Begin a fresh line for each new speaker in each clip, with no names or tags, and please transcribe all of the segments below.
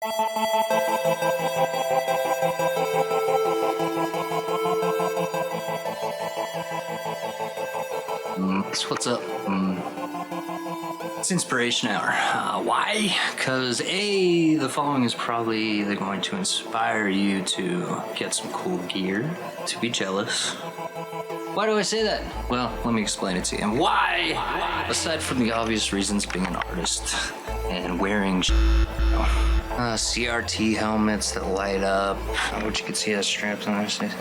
So what's up? It's Inspiration Hour. Why? Because the following is probably either going to inspire you to get some cool gear, to be jealous. Why do I say that? Well, let me explain it to you. And why? Aside from the obvious reasons, being an artist and wearing CRT helmets that light up, which you can see has straps on there,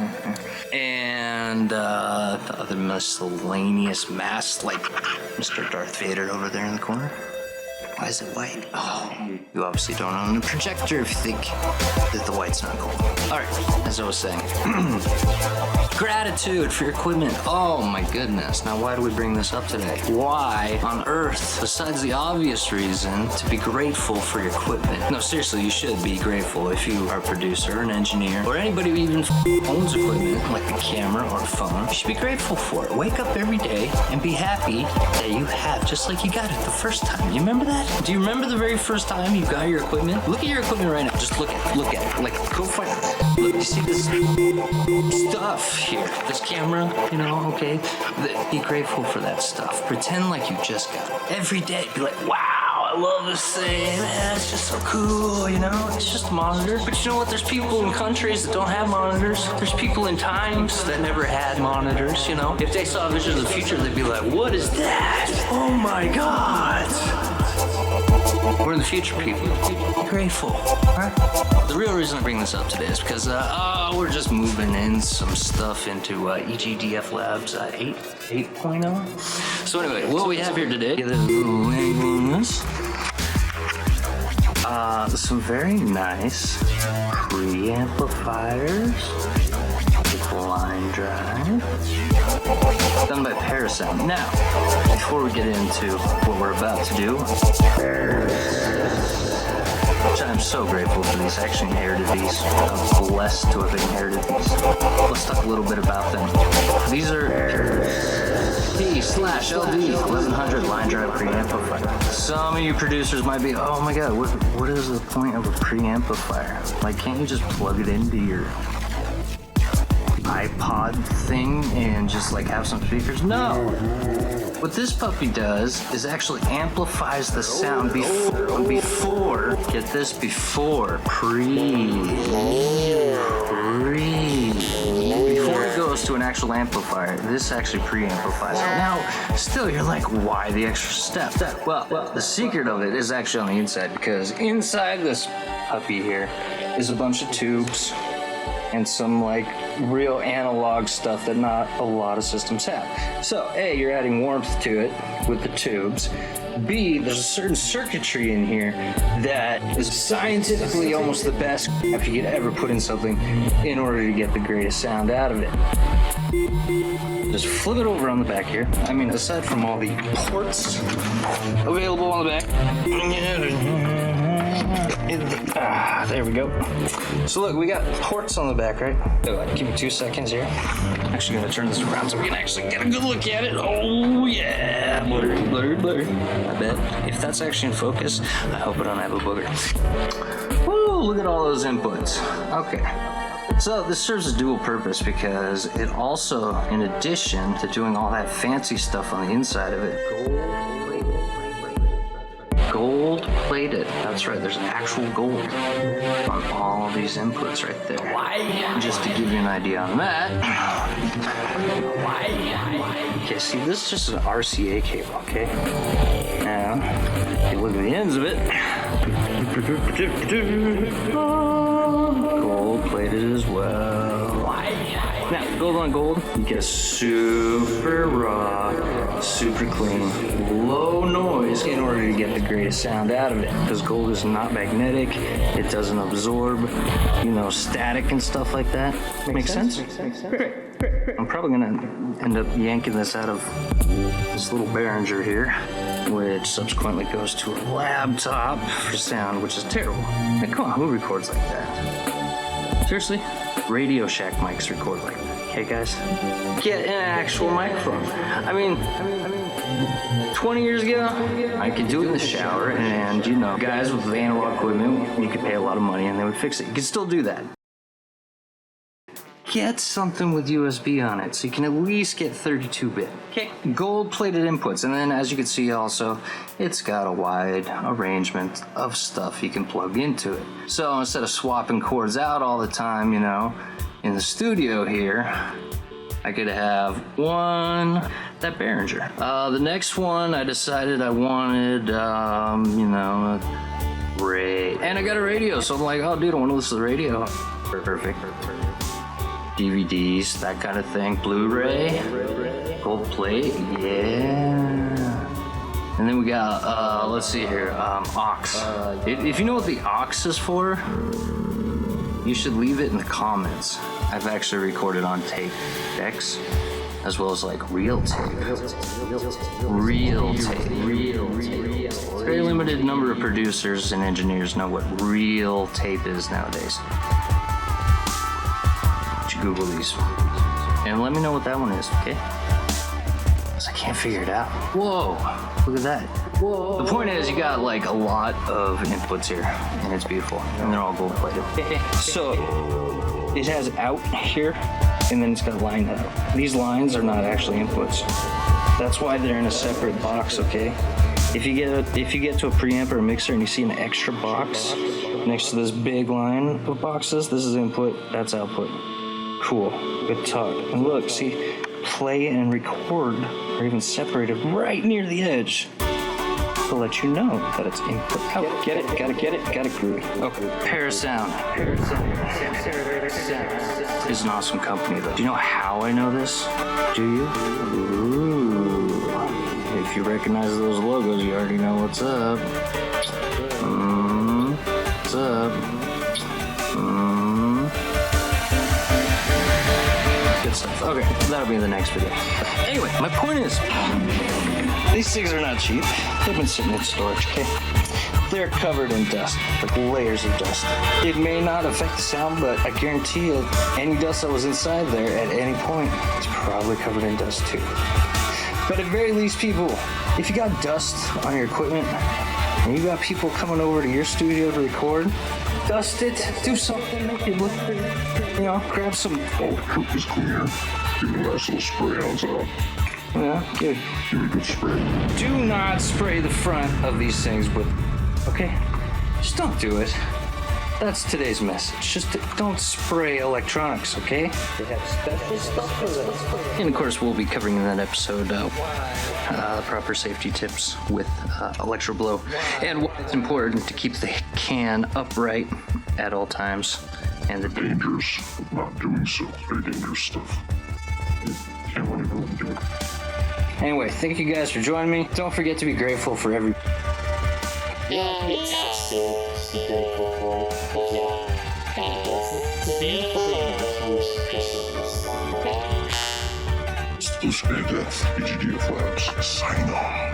and the other miscellaneous masks like Mr. Darth Vader over there in the corner. Why is it white? Oh, you obviously don't own a projector if you think that the white's not cool. Alright, as I was saying, gratitude for your equipment. Oh my goodness. Now why do we bring this up today? Why on earth, besides the obvious reason to be grateful for your equipment? No, seriously, you should be grateful if you are a producer, an engineer, or anybody who even owns equipment like a camera or a phone. You should be grateful for it. Wake up every day and be happy that you have, just like you got it the first time. You remember that? Do you remember the very first time you got your equipment? Look at your equipment right now. Just look at it. Like, go find it. Look, you see this stuff here? This camera, okay? Be grateful for that stuff. Pretend like you just got it. Every day, be like, wow, I love this thing. Man, it's just so cool, It's just a monitor. But you know what? There's people in countries that don't have monitors. There's people in times that never had monitors, If they saw a vision of the future, they'd be like, what is that? Oh my God. We're in the future, people. Be grateful. Right? The real reason I bring this up today is because we're just moving in some stuff into EGDF Labs 8.0. So anyway, what we have here today is some very nice preamplifiers with line drive done by Parasound. Now, before we get into what we're about to do, which I'm so grateful for these. I actually inherited these. I'm blessed to have inherited these. Let's talk a little bit about them. These are P/LD 1100 line drive preamplifier. Some of you producers might be, oh my God, what is the point of a preamplifier? Like, can't you just plug it into your iPod thing and just like have some speakers? No. What this puppy does is actually amplifies the sound before it goes to an actual amplifier. This actually preamplifies it. Now, still, you're like, why the extra step? Well, the secret of it is actually on the inside, because inside this puppy here is a bunch of tubes and some like real analog stuff that not a lot of systems have. So A, you're adding warmth to it with the tubes. B, there's a certain circuitry in here that is scientifically almost the best crap you could ever put in something in order to get the greatest sound out of it. Just flip it over on the back here. I mean, aside from all the ports available on the back. There we go. So look, we got ports on the back, right? Give me 2 seconds here. I'm actually gonna turn this around so we can actually get a good look at it. Oh yeah, blurry. I bet if that's actually in focus, I hope I don't have a booger. Woo, look at all those inputs. Okay. So this serves a dual purpose because it also, in addition to doing all that fancy stuff on the inside of it, gold plated. That's right, there's actual gold on all of these inputs right there. Why? Just to give you an idea on that. Why? Okay, see, this is just an RCA cable, okay? Now, if you look at the ends of it, gold plated as well. Now, gold on gold, you get a super raw, super clean, low noise in order to get the greatest sound out of it. Because gold is not magnetic, it doesn't absorb, static and stuff like that. Makes sense? Great. I'm probably gonna end up yanking this out of this little Behringer here, which subsequently goes to a laptop for sound, which is terrible. Now, come on, who records like that? Seriously? Radio Shack mics record like that. Okay, guys? Get an actual microphone. I mean, 20 years ago, I could do it in the shower, and you know, guys with analog equipment, you could pay a lot of money and they would fix it. You could still do that. Get something with USB on it so you can at least get 32-bit. Okay. Gold-plated inputs, and then as you can see also, it's got a wide arrangement of stuff you can plug into it. So instead of swapping cords out all the time, you know, in the studio here, I could have one, that Behringer. The next one, I decided I wanted, you know, Ray. And I got a radio, so I'm like, oh dude, I want to listen to the radio. Perfect. DVDs, that kind of thing. Blu-ray, gold plate, yeah. And then we got, let's see here, aux. If you know what the aux is for, you should leave it in the comments. I've actually recorded on tape decks, as well as like real tape. Real tape. Very limited number of producers and engineers know what real tape is nowadays. Google these and let me know what that one is, okay? Because I can't figure it out. Whoa, look at that. Whoa. The point is, you got like a lot of inputs here, and it's beautiful, and they're all gold plated. So it has out here, and then it's got line out. These lines are not actually inputs. That's why they're in a separate box, okay? If you get to a preamp or a mixer and you see an extra box next to this big line of boxes, this is input, that's output. Cool, good talk. And look, see, play and record are even separated right near the edge to let you know that it's input out. Get it? Gotta get it? Gotta groove it. Okay, Parasound. Is an awesome company, though. Do you know how I know this? Do you? Ooh. If you recognize those logos, you already know what's up. What's up? Good stuff. Okay, that'll be in the next video. Anyway, my point is, these things are not cheap. They've been sitting in storage, okay? They're covered in dust, like layers of dust. It may not affect the sound, but I guarantee you, any dust that was inside there at any point is probably covered in dust too. But at very least, people, if you got dust on your equipment, and you got people coming over to your studio to record, dust it, do something, make it look pretty, you know, grab some.
Oh, cook is clear. Give me a nice little spray on top.
Yeah, good.
Give me a good spray.
Do not spray the front of these things with, okay? Just don't do it. That's today's message. Just don't spray electronics, okay? They have special stuff for that. And of course, we'll be covering in that episode proper safety tips with electroblow. And it's important to keep the can upright at all times. And the
dangers of not doing so. Very dangerous stuff. Can't let everyone do it.
Anyway, thank you guys for joining me. Don't forget to be grateful for every...
Yeah, it's so grateful for it.
Solution to Death, BGDF Labs, signing off.